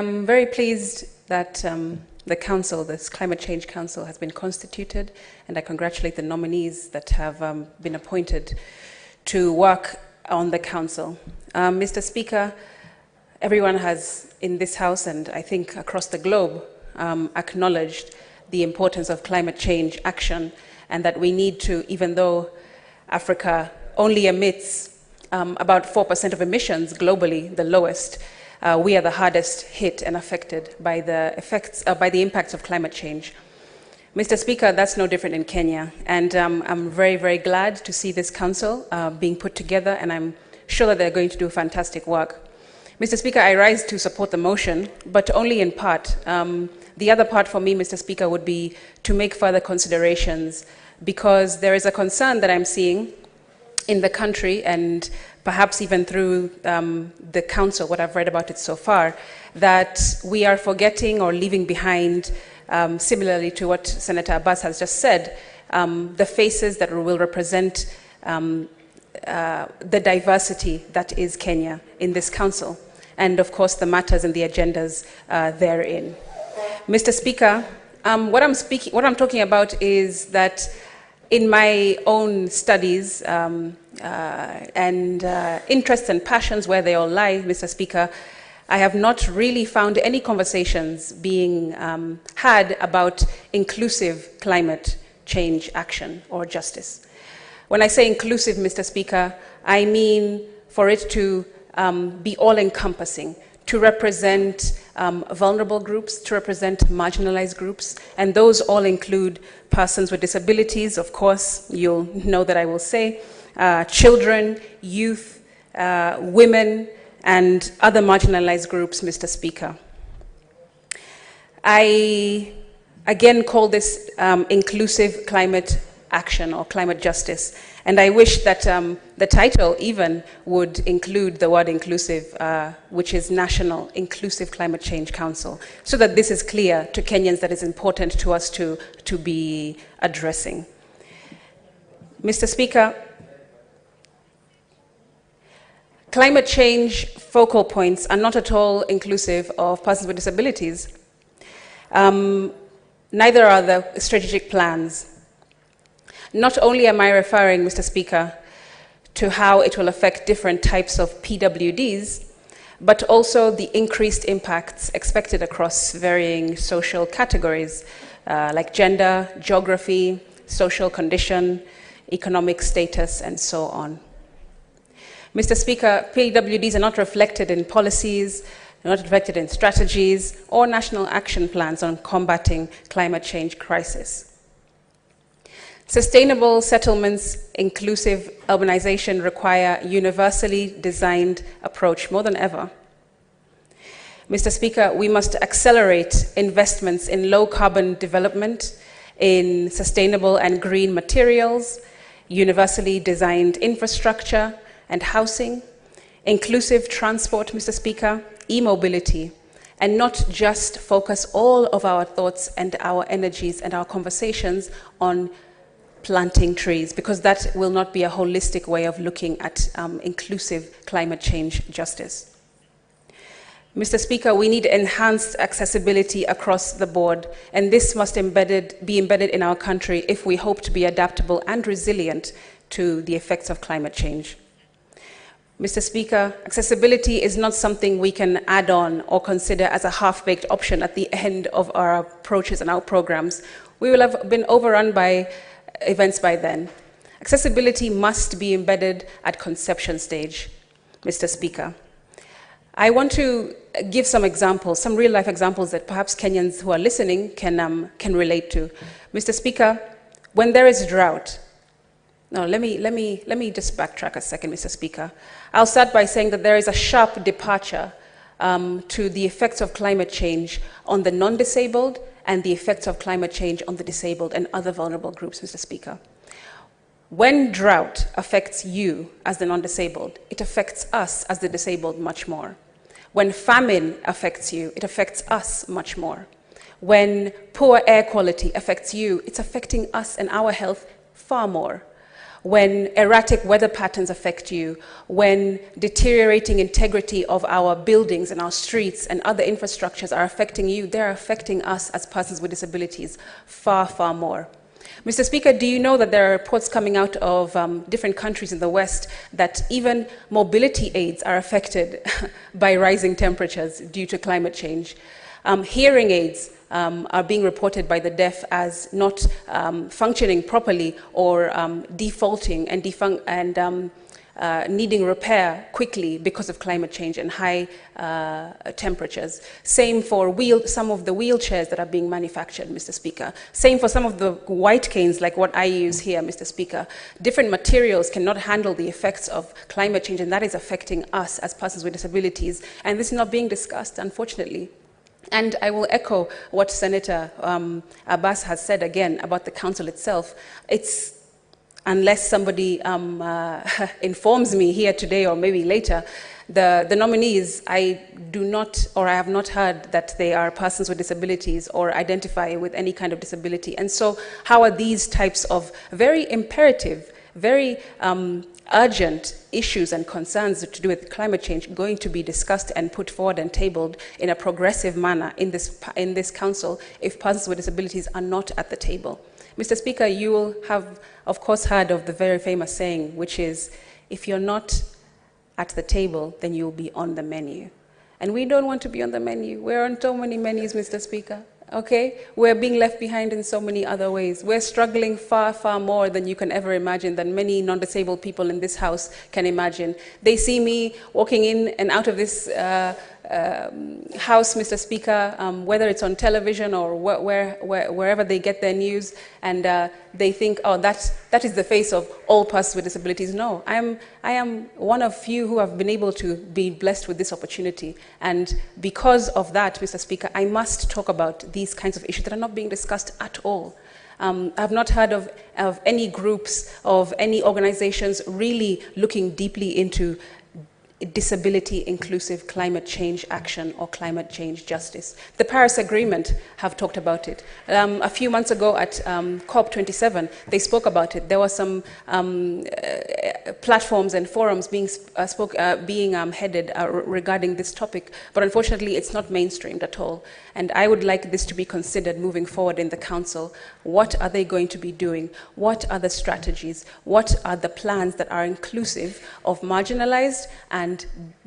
I'm very pleased that the council, this Climate Change Council, has been constituted, and I congratulate the nominees that have been appointed to work on the council. Mr. Speaker, everyone has in this House, and I think across the globe, acknowledged the importance of climate change action, and that we need to, even though Africa only emits about 4% of emissions globally, the lowest, we are the hardest hit and affected by the impacts of climate change. Mr. Speaker, that's no different in Kenya, and I'm very, very glad to see this council being put together, and I'm sure that they're going to do fantastic work. Mr. Speaker, I rise to support the motion, but only in part. The other part for me, Mr. Speaker, would be to make further considerations, because there is a concern that I'm seeing in the country, and perhaps even through the council, what I've read about it so far, that we are forgetting or leaving behind, similarly to what Senator Abbas has just said, the faces that will represent the diversity that is Kenya in this council, and of course the matters and the agendas therein. Mr. Speaker, what I'm talking about is that in my own studies and interests and passions where they all lie, Mr. Speaker, I have not really found any conversations being had about inclusive climate change action or justice. When I say inclusive, Mr. Speaker, I mean for it to be all-encompassing, to represent vulnerable groups, to represent marginalized groups, and those all include persons with disabilities, of course, you'll know that I will say, children, youth, women, and other marginalized groups, Mr. Speaker. I again call this inclusive climate action or climate justice, and I wish that the title even would include the word inclusive, which is National Inclusive Climate Change Council, so that this is clear to Kenyans that is important to us to be addressing. Mr. Speaker, climate change focal points are not at all inclusive of persons with disabilities. Neither are the strategic plans. Not only am I referring, Mr. Speaker, to how it will affect different types of PWDs, but also the increased impacts expected across varying social categories like gender, geography, social condition, economic status, and so on. Mr. Speaker, PWDs are not reflected in policies, not reflected in strategies, or national action plans on combating climate change crisis. Sustainable settlements, inclusive urbanization require universally designed approach more than ever. Mr. Speaker, we must accelerate investments in low carbon development, in sustainable and green materials, universally designed infrastructure and housing, inclusive transport, Mr. Speaker, e-mobility, and not just focus all of our thoughts and our energies and our conversations on planting trees, because that will not be a holistic way of looking at inclusive climate change justice. Mr. Speaker, we need enhanced accessibility across the board, and this must be embedded in our country if we hope to be adaptable and resilient to the effects of climate change. Mr. Speaker, accessibility is not something we can add on or consider as a half-baked option at the end of our approaches and our programs. We will have been overrun by events by then. Accessibility must be embedded at conception stage, Mr. Speaker. I want to give some examples, some real-life examples that perhaps Kenyans who are listening can relate to. Mr. Speaker, when there is drought, no, let me just backtrack a second, Mr. Speaker. I'll start by saying that there is a sharp departure to the effects of climate change on the non-disabled and the effects of climate change on the disabled and other vulnerable groups, Mr. Speaker. When drought affects you as the non-disabled, it affects us as the disabled much more. When famine affects you, it affects us much more. When poor air quality affects you, it's affecting us and our health far more. when erratic weather patterns affect you, when deteriorating integrity of our buildings and our streets and other infrastructures are affecting you, they're affecting us as persons with disabilities far, far more. Mr. Speaker, do you know that there are reports coming out of different countries in the West that even mobility aids are affected by rising temperatures due to climate change? Hearing aids are being reported by the deaf as not functioning properly or defaulting and needing repair quickly because of climate change and high temperatures. Same for some of the wheelchairs that are being manufactured, Mr. Speaker. Same for some of the white canes like what I use here, Mr. Speaker. Different materials cannot handle the effects of climate change, and that is affecting us as persons with disabilities. And this is not being discussed, unfortunately. And I will echo what Senator Abbas has said again about the council itself. Unless somebody informs me here today or maybe later, the nominees, I have not heard that they are persons with disabilities or identify with any kind of disability. And so how are these types of very imperative, very urgent issues and concerns to do with climate change going to be discussed and put forward and tabled in a progressive manner in this council if persons with disabilities are not at the table? Mr. Speaker, you will have, of course, heard of the very famous saying, which is, if you're not at the table, then you'll be on the menu. And we don't want to be on the menu. We're on so many menus, Mr. Speaker. Okay? We're being left behind in so many other ways. We're struggling far, far more than you can ever imagine, than many non-disabled people in this house can imagine. They see me walking in and out of this house, Mr. Speaker, whether it's on television or wherever they get their news, and they think, oh, that is the face of all persons with disabilities. No, I am one of few who have been able to be blessed with this opportunity, and because of that, Mr. Speaker, I must talk about these kinds of issues that are not being discussed at all. I've not heard of any groups, of any organizations really looking deeply into disability inclusive climate change action or climate change justice. The Paris Agreement have talked about it. A few months ago at COP27, they spoke about it. There were some platforms and forums being headed regarding this topic, but unfortunately it's not mainstreamed at all. And I would like this to be considered moving forward in the Council. What are they going to be doing? What are the strategies? What are the plans that are inclusive of marginalized and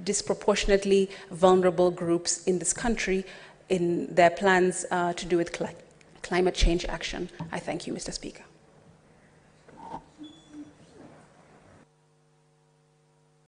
disproportionately vulnerable groups in this country in their plans to do with climate change action? I thank you, Mr. Speaker.